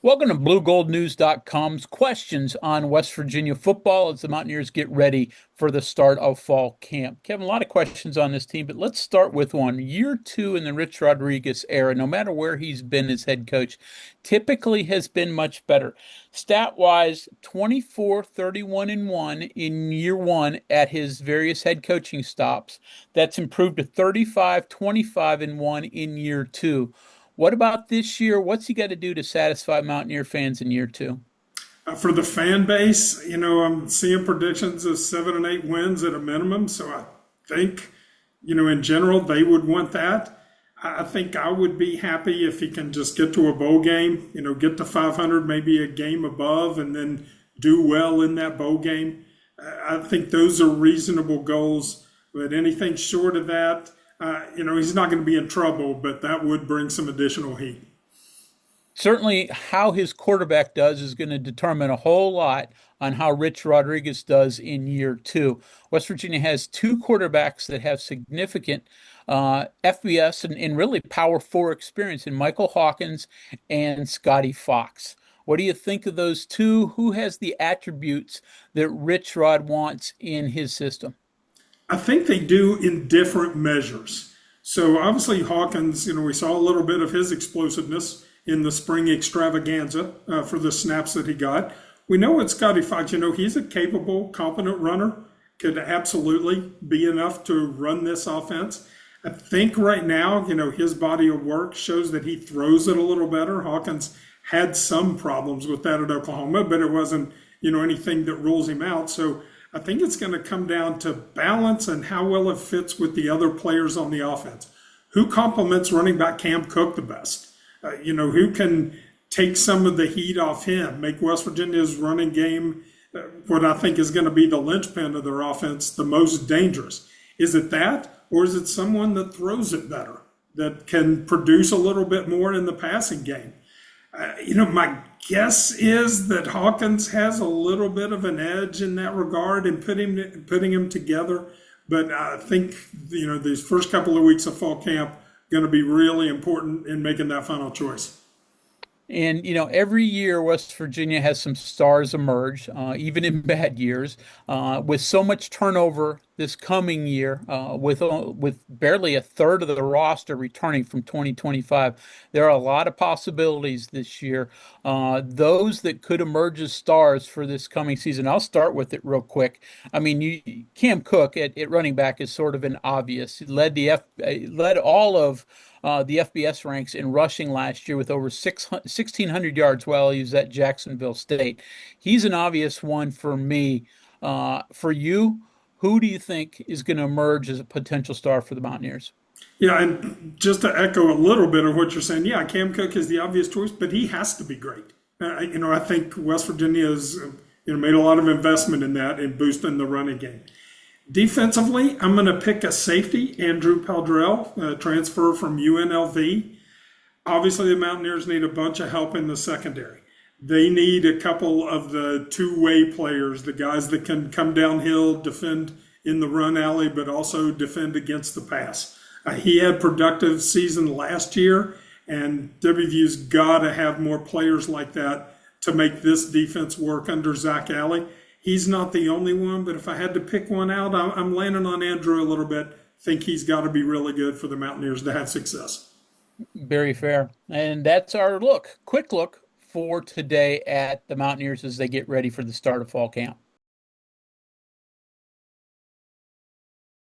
Welcome to BlueGoldNews.com's questions on West Virginia football as the Mountaineers get ready for the start of fall camp. Kevin, a lot of questions on this team, but let's start with one. Year two in the Rich Rodriguez era, no matter where he's been as head coach, typically has been much better. Stat-wise, 24, 31, and 1 in year one at his various head coaching stops. That's improved to 35, 25, and 1 in year two. What about this year? What's he got to do to satisfy Mountaineer fans in year two? For the fan base, I'm seeing predictions of 7 and 8 wins at a minimum. So I think, in general, they would want that. I think I would be happy if he can just get to a bowl game, get to 500, maybe a game above, and then do well in that bowl game. I think those are reasonable goals. But anything short of that, he's not going to be in trouble, but that would bring some additional heat. Certainly, how his quarterback does is going to determine a whole lot on how Rich Rodriguez does in year two. West Virginia has two quarterbacks that have significant FBS and really Power Four experience in Michael Hawkins and Scotty Fox. What do you think of those two? Who has the attributes that Rich Rod wants in his system? I think they do in different measures. So obviously Hawkins, we saw a little bit of his explosiveness in the spring extravaganza for the snaps that he got. We know with Scotty Fox, he's a capable, competent runner, could absolutely be enough to run this offense. I think right now, his body of work shows that he throws it a little better. Hawkins had some problems with that at Oklahoma, but it wasn't, anything that rules him out. So I think it's going to come down to balance and how well it fits with the other players on the offense. Who complements running back Cam Cook the best? Who can take some of the heat off him, make West Virginia's running game what I think is going to be the linchpin of their offense, the most dangerous? Is it that, or is it someone that throws it better, that can produce a little bit more in the passing game? My guess is that Hawkins has a little bit of an edge in that regard in putting him together. But I think, these first couple of weeks of fall camp going to be really important in making that final choice. And, every year West Virginia has some stars emerge, even in bad years. With so much turnover this coming year, with barely a third of the roster returning from 2025, there are a lot of possibilities this year. Those that could emerge as stars for this coming season. I'll start with it real quick. I mean, Cam Cook at running back is sort of an obvious. He led all of the FBS ranks in rushing last year with over 1,600 yards while he was at Jacksonville State. He's an obvious one for me. For you, who do you think is going to emerge as a potential star for the Mountaineers? Yeah, and just to echo a little bit of what you're saying, yeah, Cam Cook is the obvious choice, but he has to be great. I think West Virginia has made a lot of investment in that in boosting the running game. Defensively, I'm going to pick a safety, Andrew Paldrell, a transfer from UNLV. Obviously, the Mountaineers need a bunch of help in the secondary. They need a couple of the two-way players, the guys that can come downhill, defend in the run alley, but also defend against the pass. He had productive season last year, and WVU's got to have more players like that to make this defense work under Zach Alley. He's not the only one, but if I had to pick one out, I'm landing on Andrew a little bit. Think he's got to be really good for the Mountaineers to have success. Very fair. And that's our quick look for today at the Mountaineers as they get ready for the start of fall camp.